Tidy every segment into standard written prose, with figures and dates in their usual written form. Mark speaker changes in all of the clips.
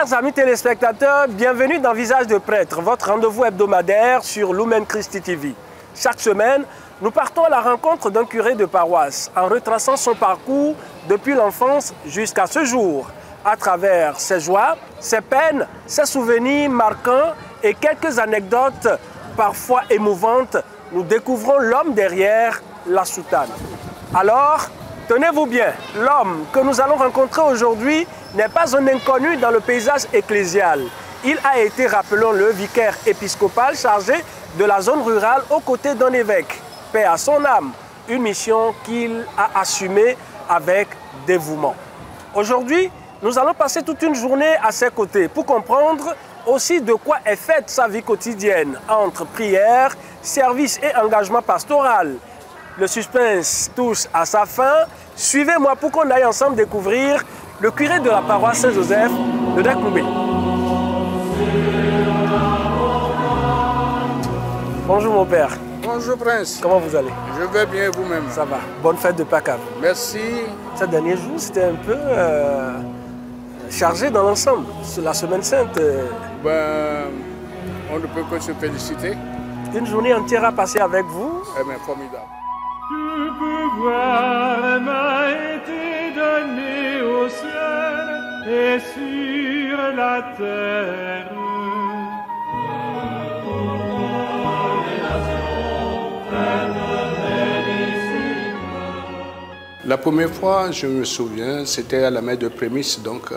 Speaker 1: Chers amis téléspectateurs, bienvenue dans Visage de prêtre, votre rendez-vous hebdomadaire sur Lumen Christi TV. Chaque semaine, nous partons à la rencontre d'un curé de paroisse en retraçant son parcours depuis l'enfance jusqu'à ce jour, à travers ses joies, ses peines, ses souvenirs marquants et quelques anecdotes parfois émouvantes. Nous découvrons l'homme derrière la soutane. Alors, tenez-vous bien, l'homme que nous allons rencontrer aujourd'hui n'est pas un inconnu dans le paysage ecclésial. Il a été, rappelons-le, vicaire épiscopal chargé de la zone rurale aux côtés d'un évêque. Paix à son âme, une mission qu'il a assumée avec dévouement. Aujourd'hui, nous allons passer toute une journée à ses côtés pour comprendre aussi de quoi est faite sa vie quotidienne entre prière, service et engagement pastoral. Le suspense touche à sa fin. Suivez-moi pour qu'on aille ensemble découvrir le curé de la paroisse Saint-Joseph de Dakloubé. Bonjour mon père.
Speaker 2: Bonjour Prince.
Speaker 1: Comment vous allez?
Speaker 2: Je vais bien vous-même.
Speaker 1: Ça va. Bonne fête de Pâques.
Speaker 2: Merci.
Speaker 1: Ces derniers jours, c'était un peu chargé dans l'ensemble. La semaine sainte.
Speaker 2: On ne peut que se féliciter.
Speaker 1: Une journée entière à passer avec vous.
Speaker 2: Eh bien, formidable.
Speaker 3: Le pouvoir m'a été donné au ciel et sur la terre.
Speaker 2: La première fois, je me souviens, c'était à la messe de prémisse, donc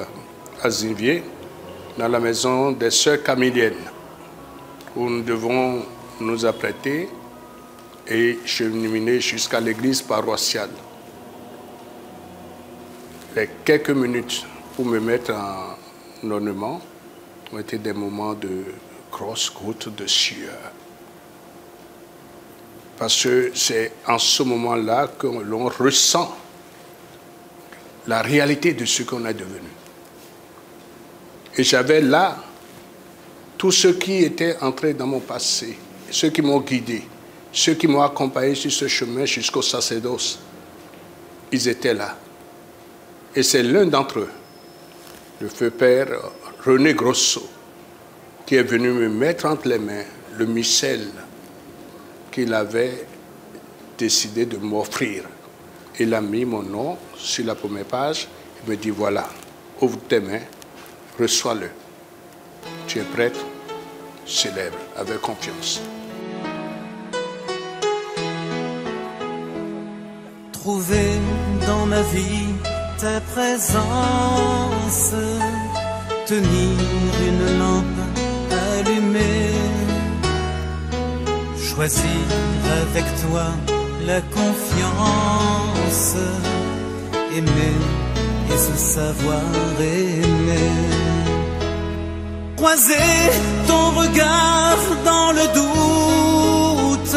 Speaker 2: à Zinvier, dans la maison des sœurs camiliennes, où nous devons nous apprêter et cheminer jusqu'à l'église paroissiale. Les quelques minutes pour me mettre en ornement ont été des moments de grosses gouttes de sueur. Parce que c'est en ce moment-là que l'on ressent la réalité de ce qu'on est devenu. Et j'avais là tous ceux qui étaient entrés dans mon passé, ceux qui m'ont guidé, ceux qui m'ont accompagné sur ce chemin jusqu'au sacerdoce. Ils étaient là. Et c'est l'un d'entre eux, le feu père René Grosso, qui est venu me mettre entre les mains le missel qu'il avait décidé de m'offrir. Il a mis mon nom sur la première page. Il me dit, voilà, ouvre tes mains, reçois-le. Tu es prêtre, célèbre avec confiance.
Speaker 4: Trouver dans ma vie ta présence, tenir une lampe allumée, choisir avec toi la confiance, aimer et se savoir aimer. Croiser ton regard dans le doute,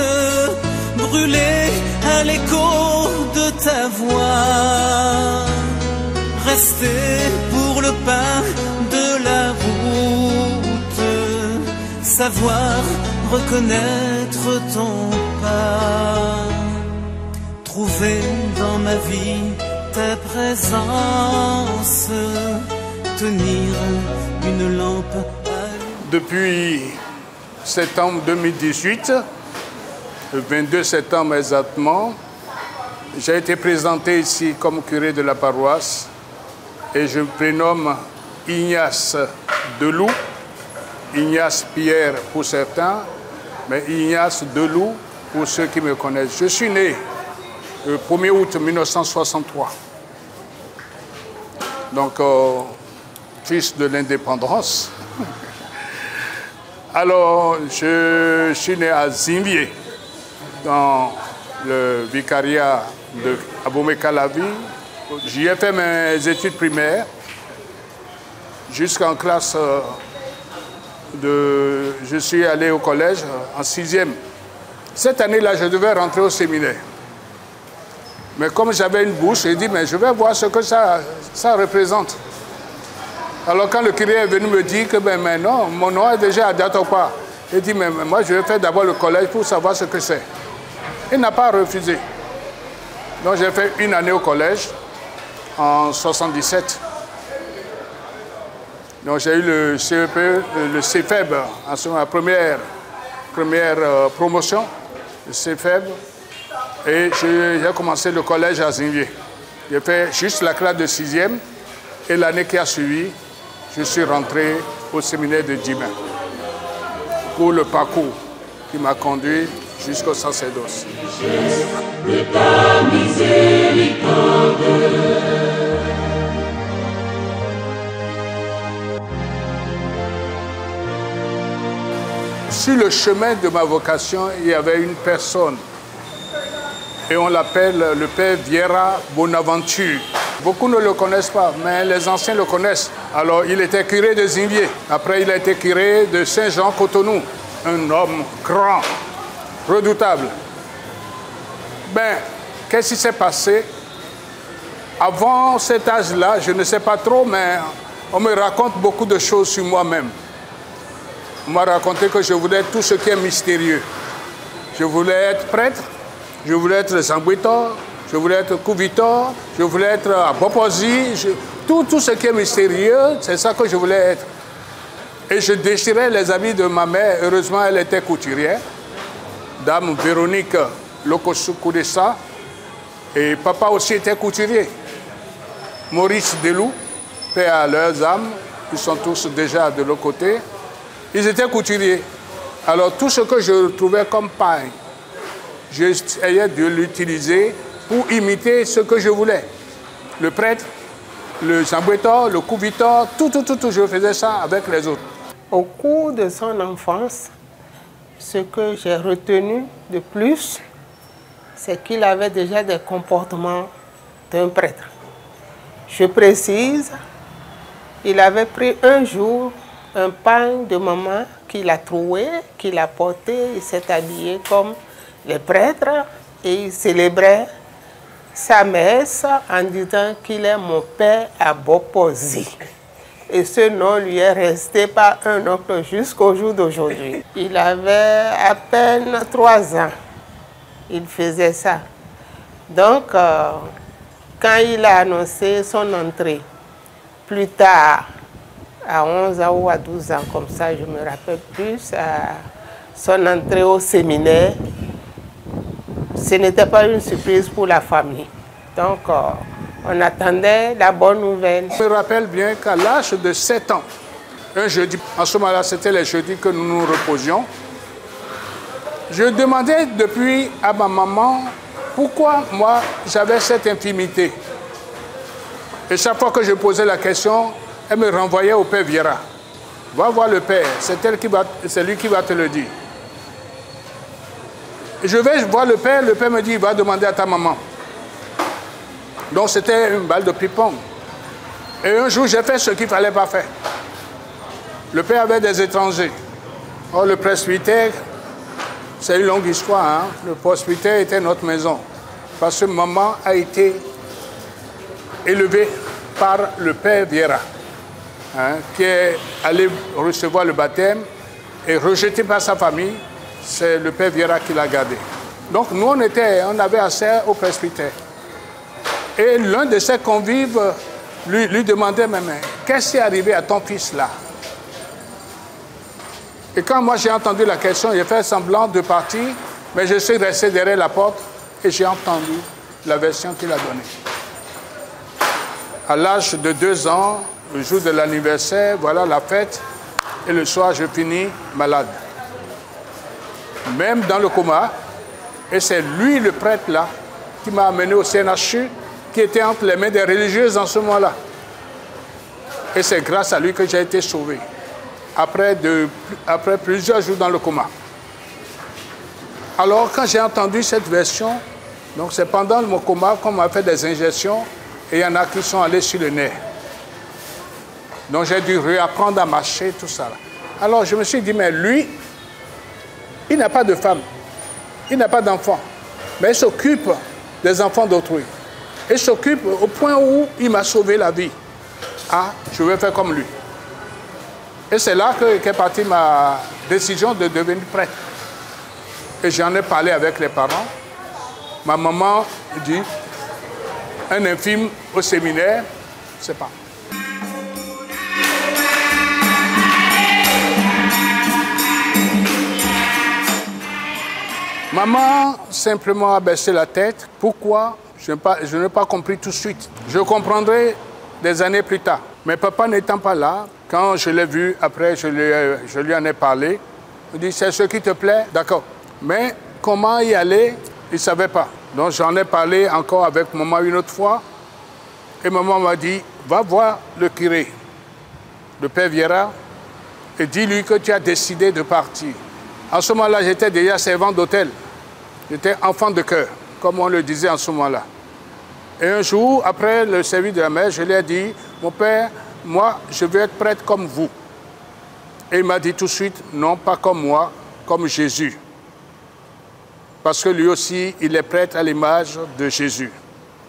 Speaker 4: brûler à l'écho de ta voix, rester pour le pain de la route, savoir reconnaître ton pas, trouver dans ma vie ta présence, tenir une lampe.
Speaker 2: Depuis septembre 2018, le 22 septembre exactement, j'ai été présenté ici comme curé de la paroisse et je me prénomme Ignace Deloup, Ignace Pierre pour certains, mais Ignace Deloup pour ceux qui me connaissent. Je suis né le 1er août 1963, donc fils de l'indépendance. Alors, je suis né à Zinvier, dans le vicariat de Abomey-Calavi. J'y ai fait mes études primaires jusqu'en classe de... Je suis allé au collège en 6e. Cette année-là, je devais rentrer au séminaire. Mais comme j'avais une bourse, j'ai dit, mais je vais voir ce que ça représente. Alors quand le curé est venu me dire que mais non, mon nom est déjà à Datopa, j'ai dit, mais moi je vais faire d'abord le collège pour savoir ce que c'est. Il n'a pas refusé. Donc j'ai fait une année au collège en 77. Donc j'ai eu le CEP, le CFEB, en ce moment, la première promotion, le CFEB. Et j'ai commencé le collège à Zinvier. J'ai fait juste la classe de 6e. Et l'année qui a suivi, je suis rentré au séminaire de Djibin pour le parcours qui m'a conduit jusqu'au sacerdoce. Sur le chemin de ma vocation, il y avait une personne et on l'appelle le père Vieira Bonaventure. Beaucoup ne le connaissent pas, mais les anciens le connaissent. Alors, il était curé de Zinvier. Après, il a été curé de Saint-Jean-Cotonou. Un homme grand, redoutable. Ben, qu'est-ce qui s'est passé? Avant cet âge-là, je ne sais pas trop, mais on me raconte beaucoup de choses sur moi-même. On m'a raconté que je voulais tout ce qui est mystérieux. Je voulais être prêtre, je voulais être Zambouitor, je voulais être Couvitor, je voulais être Aboposi, tout ce qui est mystérieux, c'est ça que je voulais être. Et je déchirais les habits de ma mère. Heureusement, elle était couturière. Dame Véronique Lokosukoudessa. Et papa aussi était couturier. Maurice Delou, paix à leurs âmes, ils sont tous déjà de l'autre côté. Ils étaient couturiers. Alors tout ce que je trouvais comme paille, j'essayais de l'utiliser pour imiter ce que je voulais. Le prêtre, le Zambouitor, le Couvitor, tout, je faisais ça avec les autres.
Speaker 5: Au cours de son enfance, ce que j'ai retenu de plus, c'est qu'il avait déjà des comportements d'un prêtre. Je précise, il avait pris un jour un pain de maman qu'il a trouvé, qu'il a porté, il s'est habillé comme les prêtres et il célébrait sa messe en disant qu'il est mon père Aboposi. Et ce nom lui est resté par un oncle jusqu'au jour d'aujourd'hui. Il avait à peine 3 ans. Il faisait ça. Donc, quand il a annoncé son entrée, plus tard, à 11 ans ou à 12 ans, comme ça, je me rappelle plus, à son entrée au séminaire, ce n'était pas une surprise pour la famille. Donc, on attendait la bonne nouvelle.
Speaker 2: Je me rappelle bien qu'à l'âge de 7 ans, un jeudi, en ce moment-là, c'était les jeudis que nous nous reposions, je demandais depuis à ma maman pourquoi moi j'avais cette intimité. Et chaque fois que je posais la question, elle me renvoyait au père Vieira. Va voir le père, c'est lui qui va te le dire. Et je vais voir le père me dit, va demander à ta maman. Donc c'était une balle de ping-pong. Et un jour, j'ai fait ce qu'il ne fallait pas faire. Le père avait des étrangers. Or, le presbytère, c'est une longue histoire, hein? Le presbytère était notre maison. Parce que maman a été élevée par le père Vieira, hein, qui est allé recevoir le baptême et rejeté par sa famille. C'est le père Vieira qui l'a gardé. Donc nous, on avait accès au presbytère. Et l'un de ses convives lui demandait, mais qu'est-ce qui est arrivé à ton fils là? Et quand moi j'ai entendu la question, j'ai fait semblant de partir, mais je suis resté derrière la porte et j'ai entendu la version qu'il a donnée. À l'âge de 2 ans, le jour de l'anniversaire, voilà la fête, et le soir je finis malade. Même dans le coma, et c'est lui, le prêtre là, qui m'a amené au CNHU, qui était entre les mains des religieuses en ce moment-là. Et c'est grâce à lui que j'ai été sauvé, après plusieurs jours dans le coma. Alors, quand j'ai entendu cette version, donc c'est pendant mon coma qu'on m'a fait des injections, et il y en a qui sont allés sur le nerf. Donc j'ai dû réapprendre à marcher, tout ça. Alors je me suis dit, mais lui, il n'a pas de femme, il n'a pas d'enfant, mais il s'occupe des enfants d'autrui. Il s'occupe au point où il m'a sauvé la vie. Ah, je vais faire comme lui. Et c'est là qu'est partie ma décision de devenir prêtre. Et j'en ai parlé avec les parents. Ma maman dit, un infime au séminaire, c'est pas. Maman simplement a baissé la tête. Pourquoi? Je n'ai pas compris tout de suite. Je comprendrai des années plus tard. Mais papa n'étant pas là, quand je l'ai vu, après je lui en ai parlé, il dit, c'est ce qui te plaît? D'accord. Mais comment y aller? Il ne savait pas. Donc j'en ai parlé encore avec maman une autre fois. Et maman m'a dit, va voir le curé, le père Vieira, et dis-lui que tu as décidé de partir. En ce moment-là, j'étais déjà servant d'hôtel. J'étais enfant de cœur, comme on le disait en ce moment-là. Et un jour, après le service de la messe, je lui ai dit, mon père, moi, je veux être prêtre comme vous. Et il m'a dit tout de suite, non, pas comme moi, comme Jésus. Parce que lui aussi, il est prêtre à l'image de Jésus.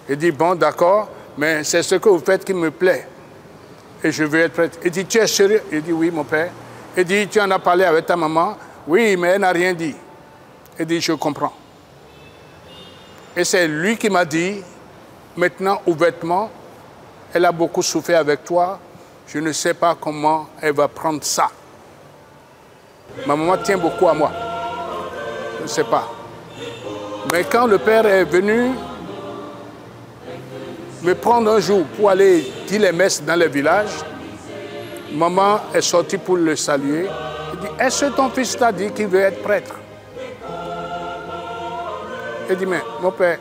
Speaker 2: Il dit, bon, d'accord, mais c'est ce que vous faites qui me plaît. Et je veux être prêtre. Il dit, tu es sérieux? Il dit, oui, mon père. Il dit, tu en as parlé avec ta maman? Oui, mais elle n'a rien dit. Il dit, je comprends. Et c'est lui qui m'a dit, maintenant, ouvertement, elle a beaucoup souffert avec toi. Je ne sais pas comment elle va prendre ça. Ma maman tient beaucoup à moi. Je ne sais pas. Mais quand le père est venu me prendre un jour pour aller dire les messes dans les villages, maman est sortie pour le saluer. Il dit, est-ce que ton fils t'a dit qu'il veut être prêtre? Il dit, mais mon père,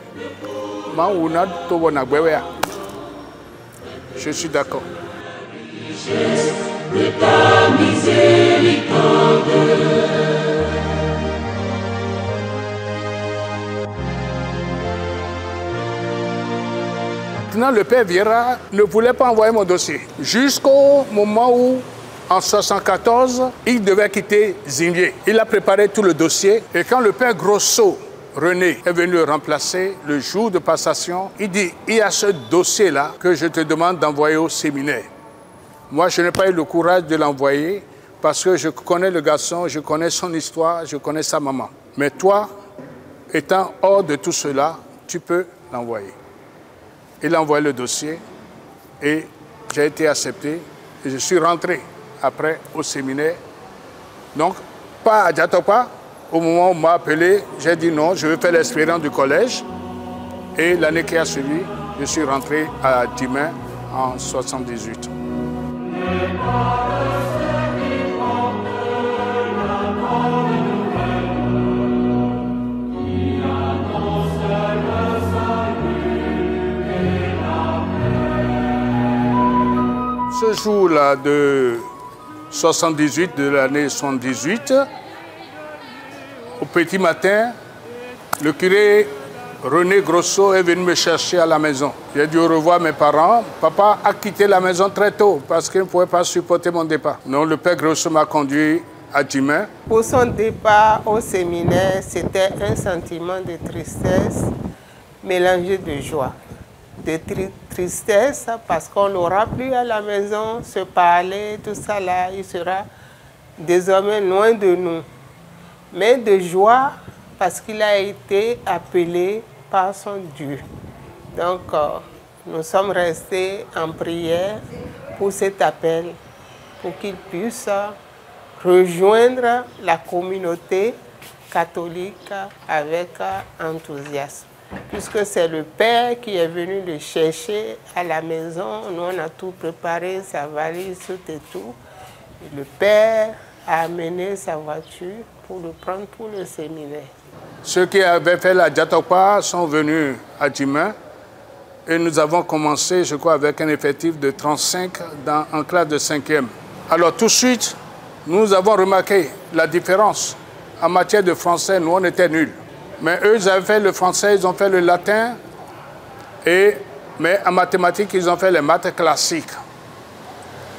Speaker 2: je suis d'accord. Maintenant, le père Vieira ne voulait pas envoyer mon dossier. Jusqu'au moment où, en 1974, il devait quitter Zimbié. Il a préparé tout le dossier. Et quand le père Grosso, René, est venu le remplacer le jour de passation, il dit, il y a ce dossier-là que je te demande d'envoyer au séminaire. Moi, je n'ai pas eu le courage de l'envoyer parce que je connais le garçon, je connais son histoire, je connais sa maman. Mais toi, étant hors de tout cela, tu peux l'envoyer. Il a envoyé le dossier et j'ai été accepté et je suis rentré après au séminaire. Donc, pas à Diatopa. Au moment où on m'a appelé, j'ai dit non, je veux faire l'expérience du collège. Et l'année qui a suivi, je suis rentré à Dimain en 1978. Ce jour-là de 78, de l'année 78, au petit matin, le curé René Grosso est venu me chercher à la maison. J'ai dû au revoir mes parents. Papa a quitté la maison très tôt parce qu'il ne pouvait pas supporter mon départ. Donc le père Grosso m'a conduit à Dimain.
Speaker 5: Pour son départ au séminaire, c'était un sentiment de tristesse mélangé de joie. De tristesse parce qu'on n'aura plus à la maison, se parler, tout ça là, il sera désormais loin de nous. Mais de joie parce qu'il a été appelé par son Dieu. Donc, nous sommes restés en prière pour cet appel, pour qu'il puisse rejoindre la communauté catholique avec enthousiasme. Puisque c'est le Père qui est venu le chercher à la maison, nous on a tout préparé, sa valise, tout et tout. Et le Père a amené sa voiture pour le prendre pour le séminaire.
Speaker 2: Ceux qui avaient fait la Diatopa sont venus à Dimain et nous avons commencé, je crois, avec un effectif de 35 en classe de 5e. Alors tout de suite, nous avons remarqué la différence. En matière de français, nous on était nuls. Mais eux, ils avaient fait le français, ils ont fait le latin, mais en mathématiques, ils ont fait les maths classiques.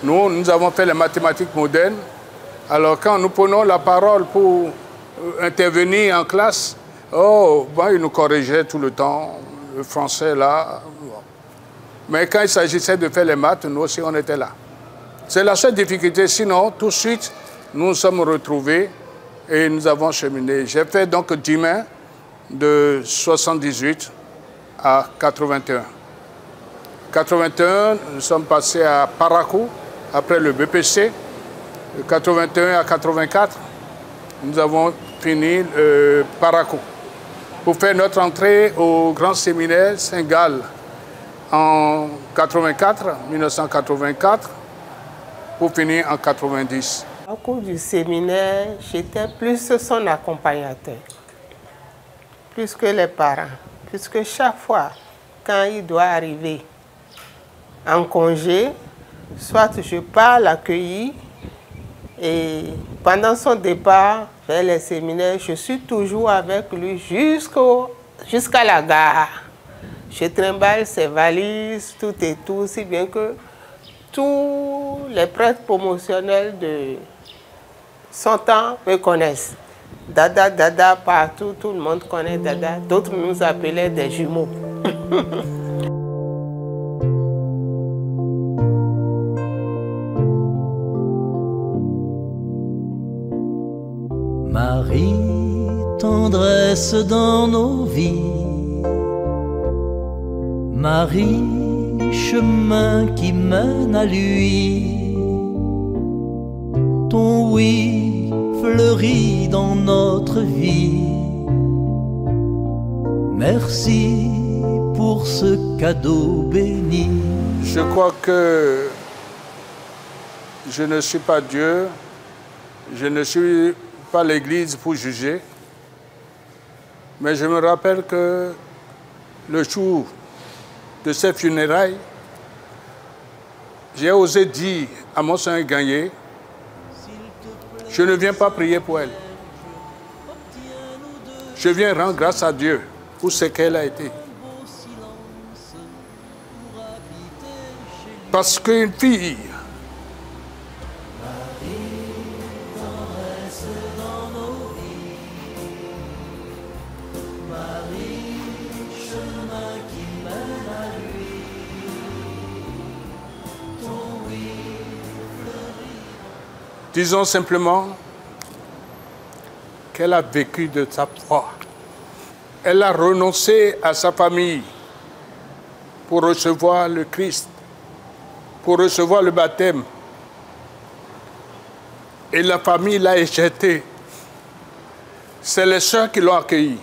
Speaker 2: Nous avons fait les mathématiques modernes. Alors quand nous prenons la parole pour intervenir en classe, ils nous corrigeaient tout le temps, le français là. Mais quand il s'agissait de faire les maths, nous aussi on était là. C'est la seule difficulté, sinon tout de suite, nous nous sommes retrouvés et nous avons cheminé. J'ai fait donc Dimain de 78 à 81. 81, nous sommes passés à Parakou, après le BPC. De 81 à 84, nous avons fini Parakou. pour faire notre entrée au grand séminaire Saint-Gall en 1984, pour finir en 90.
Speaker 5: Au cours du séminaire, j'étais plus son accompagnateur, plus que les parents, puisque chaque fois, quand il doit arriver en congé, soit je pars l'accueillir et pendant son départ vers les séminaires, je suis toujours avec lui jusqu'à la gare. Je trimballe ses valises, tout et tout, si bien que tous les prêtres promotionnels de son temps me connaissent. Dada, Dada, partout, tout le monde connaît Dada. D'autres nous appelaient des jumeaux.
Speaker 4: Marie, tendresse dans nos vies. Marie, chemin qui mène à lui. Ton oui fleurit dans notre vie. Merci pour ce cadeau béni.
Speaker 2: Je crois que je ne suis pas Dieu, je ne suis pas l'Église pour juger, mais je me rappelle que le jour de ces funérailles, j'ai osé dire à Monseigneur Gagné, je ne viens pas prier pour elle. Je viens rendre grâce à Dieu pour ce qu'elle a été. Parce qu'une fille disons simplement qu'elle a vécu de sa foi. Elle a renoncé à sa famille pour recevoir le Christ, pour recevoir le baptême. Et la famille l'a éjectée. C'est les sœurs qui l'ont accueillie,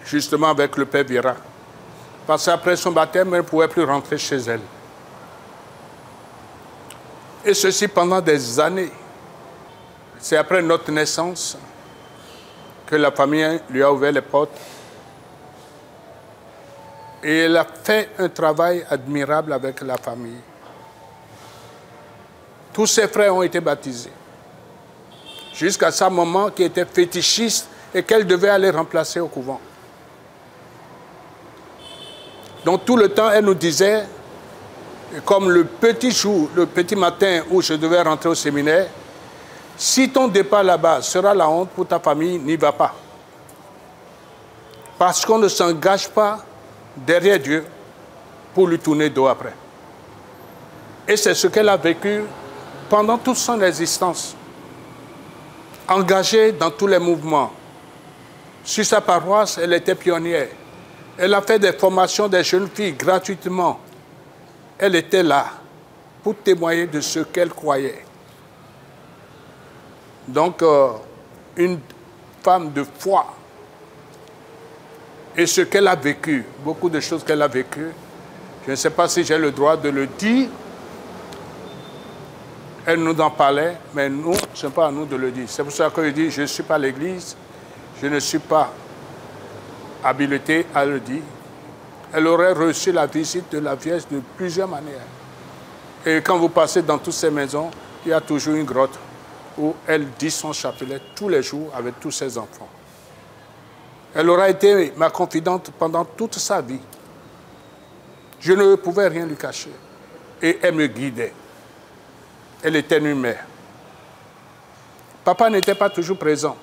Speaker 2: justement avec le père Vira. Parce qu'après son baptême, elle ne pouvait plus rentrer chez elle. Et ceci pendant des années. C'est après notre naissance que la famille lui a ouvert les portes. Et elle a fait un travail admirable avec la famille. Tous ses frères ont été baptisés. Jusqu'à sa maman qui était fétichiste et qu'elle devait aller remplacer au couvent. Donc tout le temps, elle nous disait, comme le petit jour, le petit matin où je devais rentrer au séminaire, si ton départ là-bas sera la honte pour ta famille, n'y va pas. Parce qu'on ne s'engage pas derrière Dieu pour lui tourner dos après. Et c'est ce qu'elle a vécu pendant toute son existence. Engagée dans tous les mouvements. Sur sa paroisse, elle était pionnière. Elle a fait des formations des jeunes filles gratuitement. Elle était là pour témoigner de ce qu'elle croyait. Donc, une femme de foi. Et ce qu'elle a vécu, beaucoup de choses qu'elle a vécues, je ne sais pas si j'ai le droit de le dire. Elle nous en parlait, mais nous, ce n'est pas à nous de le dire. C'est pour ça que je dis, je ne suis pas l'Église, je ne suis pas habilité à le dire. Elle aurait reçu la visite de la Vierge de plusieurs manières. Et quand vous passez dans toutes ces maisons, il y a toujours une grotte où elle dit son chapelet tous les jours avec tous ses enfants. Elle aura été ma confidente pendant toute sa vie. Je ne pouvais rien lui cacher. Et elle me guidait. Elle était une mère. Papa n'était pas toujours présent.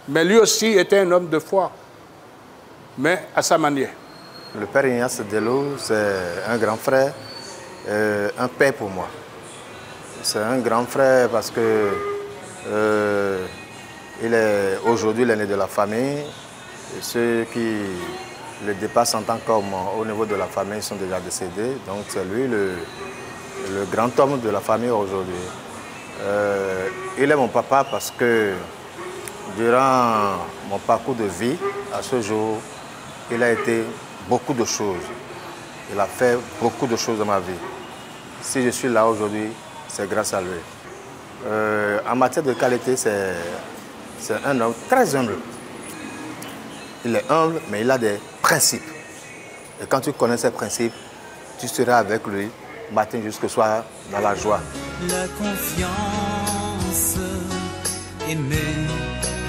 Speaker 2: Mais lui aussi était un homme de foi. Mais à sa manière.
Speaker 6: Le père Ignace Dello, c'est un grand frère, un père pour moi. C'est un grand frère parce que aujourd'hui l'aîné de la famille. Et ceux qui le dépassent en tant qu'homme au niveau de la famille sont déjà décédés. Donc c'est lui le grand homme de la famille aujourd'hui. Il est mon papa parce que Durant mon parcours de vie, à ce jour, il a été beaucoup de choses. Il a fait beaucoup de choses dans ma vie. Si je suis là aujourd'hui, c'est grâce à lui. En matière de qualité, c'est un homme très humble. Il est humble, mais il a des principes. Et quand tu connais ces principes, tu seras avec lui, matin jusqu'au soir, dans la joie.
Speaker 4: La confiance, aimer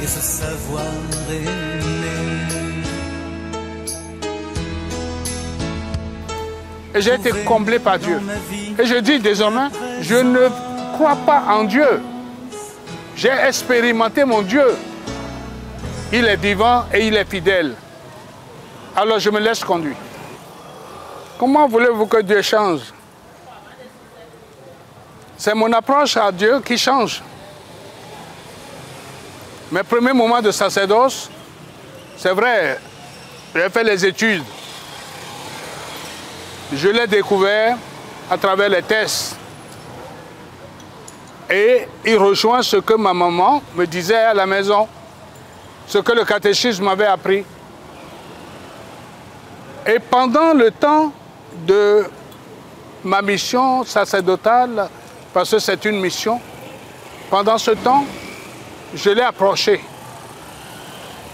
Speaker 4: et se savoir aimer.
Speaker 2: Et j'ai été comblé par Dieu. Et je dis désormais, je ne crois pas en Dieu. J'ai expérimenté mon Dieu. Il est vivant et il est fidèle. Alors je me laisse conduire. Comment voulez-vous que Dieu change? C'est mon approche à Dieu qui change. Mes premiers moments de sacerdoce, c'est vrai, j'ai fait les études. Je l'ai découvert à travers les tests. Et il rejoint ce que ma maman me disait à la maison, ce que le catéchisme m'avait appris. Et pendant le temps de ma mission sacerdotale, parce que c'est une mission, pendant ce temps, je l'ai approché.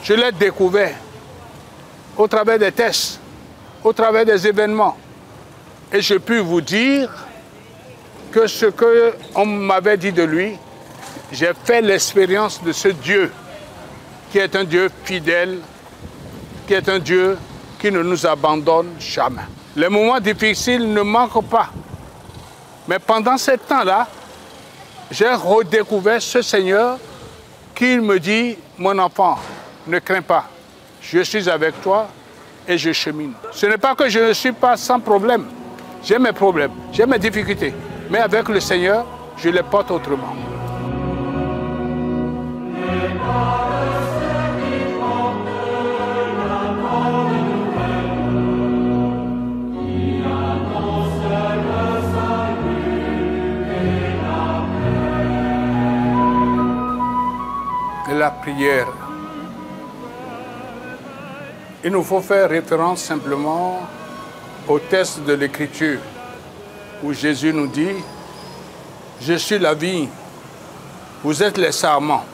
Speaker 2: Je l'ai découvert au travers des tests, au travers des événements. Et je puis vous dire que ce qu'on m'avait dit de lui, j'ai fait l'expérience de ce Dieu qui est un Dieu fidèle, qui est un Dieu qui ne nous abandonne jamais. Les moments difficiles ne manquent pas. Mais pendant ce temps-là, j'ai redécouvert ce Seigneur qui me dit, mon enfant, ne crains pas, je suis avec toi et je chemine. Ce n'est pas que je ne suis pas sans problème. J'ai mes problèmes, j'ai mes difficultés. Mais avec le Seigneur, je les porte autrement. La prière. Il nous faut faire référence simplement au texte de l'Écriture où Jésus nous dit « Je suis la vigne, vous êtes les sarments.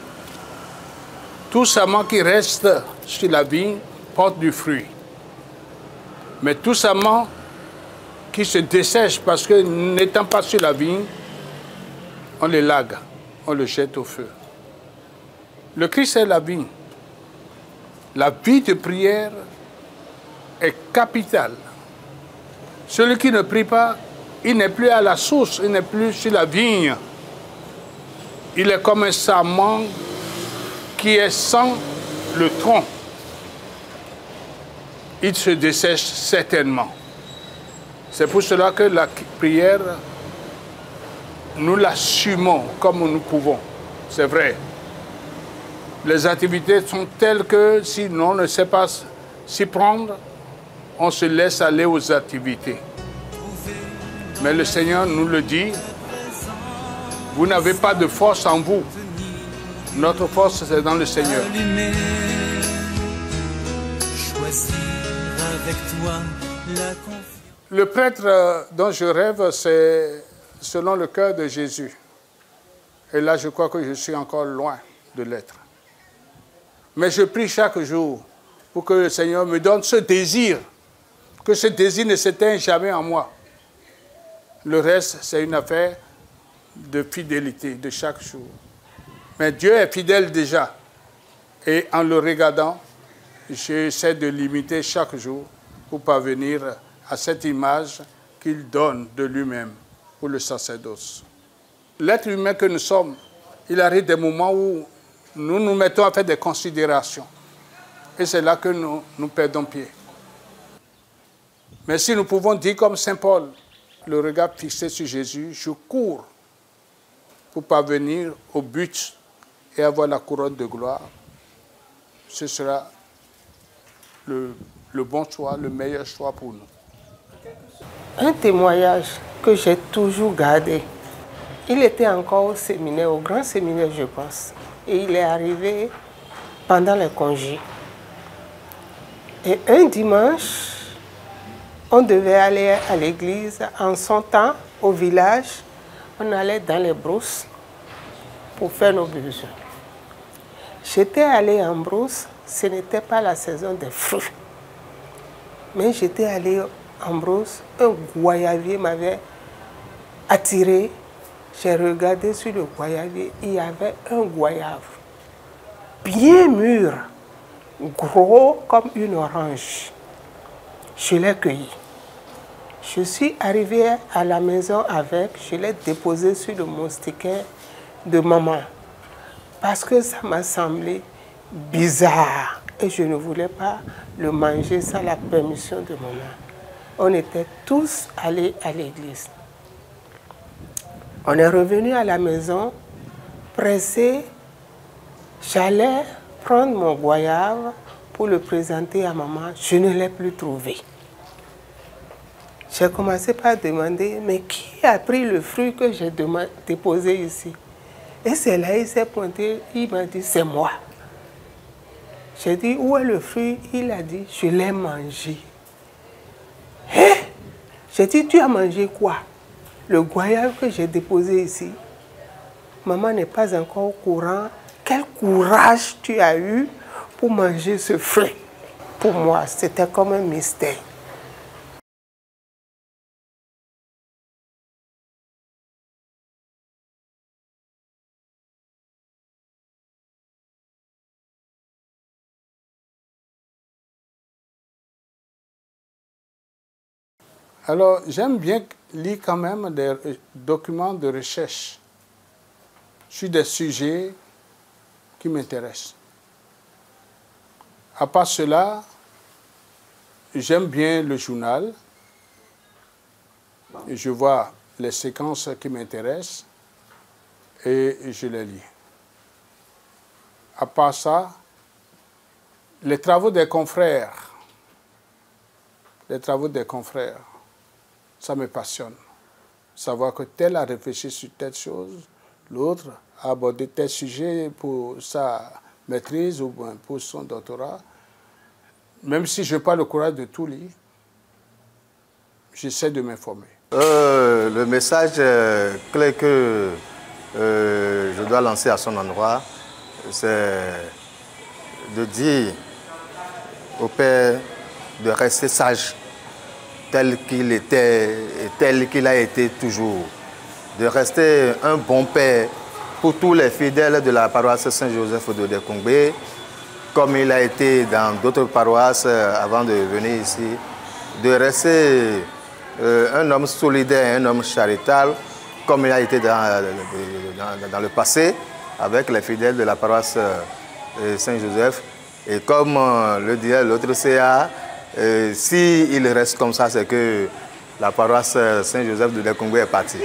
Speaker 2: Tout sarment qui reste sur la vigne porte du fruit. Mais tout sarment qui se dessèche parce que n'étant pas sur la vigne, on les lague, on le jette au feu. » Le Christ est la vigne. La vie de prière est capitale. Celui qui ne prie pas, il n'est plus à la source, il n'est plus sur la vigne. Il est comme un sarment qui est sans le tronc. Il se dessèche certainement. C'est pour cela que la prière, nous l'assumons comme nous pouvons. C'est vrai. Les activités sont telles que si l'on ne sait pas s'y prendre, on se laisse aller aux activités. Mais le Seigneur nous le dit, vous n'avez pas de force en vous. Notre force, c'est dans le Seigneur. Le prêtre dont je rêve, c'est selon le cœur de Jésus. Et là, je crois que je suis encore loin de l'être. Mais je prie chaque jour pour que le Seigneur me donne ce désir, que ce désir ne s'éteigne jamais en moi. Le reste, c'est une affaire de fidélité de chaque jour. Mais Dieu est fidèle déjà. Et en le regardant, j'essaie de l'imiter chaque jour pour parvenir à cette image qu'il donne de lui-même pour le sacerdoce. L'être humain que nous sommes, il arrive des moments où nous nous mettons à faire des considérations. Et c'est là que nous perdons pied. Mais si nous pouvons dire comme Saint Paul, le regard fixé sur Jésus, je cours pour parvenir au but et avoir la couronne de gloire, ce sera le bon choix, le meilleur choix pour nous.
Speaker 5: Un témoignage que j'ai toujours gardé. Il était encore au séminaire, au grand séminaire, je pense. Et il est arrivé pendant les congés. Et un dimanche, on devait aller à l'église. En son temps, au village, on allait dans les brousses pour faire nos besoins. J'étais allée en brousse, ce n'était pas la saison des fruits. Mais j'étais allée en brousse, un goyavier m'avait attiré. J'ai regardé sur le goyavier, il y avait un goyave bien mûr, gros comme une orange. Je l'ai cueilli. Je suis arrivée à la maison avec, je l'ai déposé sur le moustiquaire de maman. Parce que ça m'a semblé bizarre et je ne voulais pas le manger sans la permission de maman. On était tous allés à l'église. On est revenu à la maison, pressés. J'allais prendre mon goyave pour le présenter à maman. Je ne l'ai plus trouvé. J'ai commencé par demander, mais qui a pris le fruit que j'ai déposé ici? Et c'est là, il s'est pointé, il m'a dit, c'est moi. J'ai dit, où est le fruit? Il a dit, je l'ai mangé. Hein? J'ai dit, tu as mangé quoi? Le goyave que j'ai déposé ici. Maman n'est pas encore au courant. Quel courage tu as eu pour manger ce fruit? Pour moi, c'était comme un mystère.
Speaker 2: Alors, j'aime bien lire quand même des documents de recherche sur des sujets qui m'intéressent. À part cela, j'aime bien le journal. Je vois les séquences qui m'intéressent et je les lis. À part ça, les travaux des confrères, ça me passionne. Savoir que tel a réfléchi sur telle chose, l'autre a abordé tel sujet pour sa maîtrise ou pour son doctorat. Même si je n'ai pas le courage de tout lire, j'essaie de m'informer.
Speaker 6: Le message clé que je dois lancer à son endroit, c'est de dire au Père de rester sage tel qu'il était et tel qu'il a été toujours. De rester un bon père pour tous les fidèles de la paroisse Saint-Joseph de Dekongbe, comme il a été dans d'autres paroisses avant de venir ici. De rester un homme solidaire, un homme charitable, comme il a été dans le passé, avec les fidèles de la paroisse Saint-Joseph. Et comme le disait l'autre CA, s'il reste comme ça, c'est que la paroisse Saint-Joseph de Dekongbe est partie.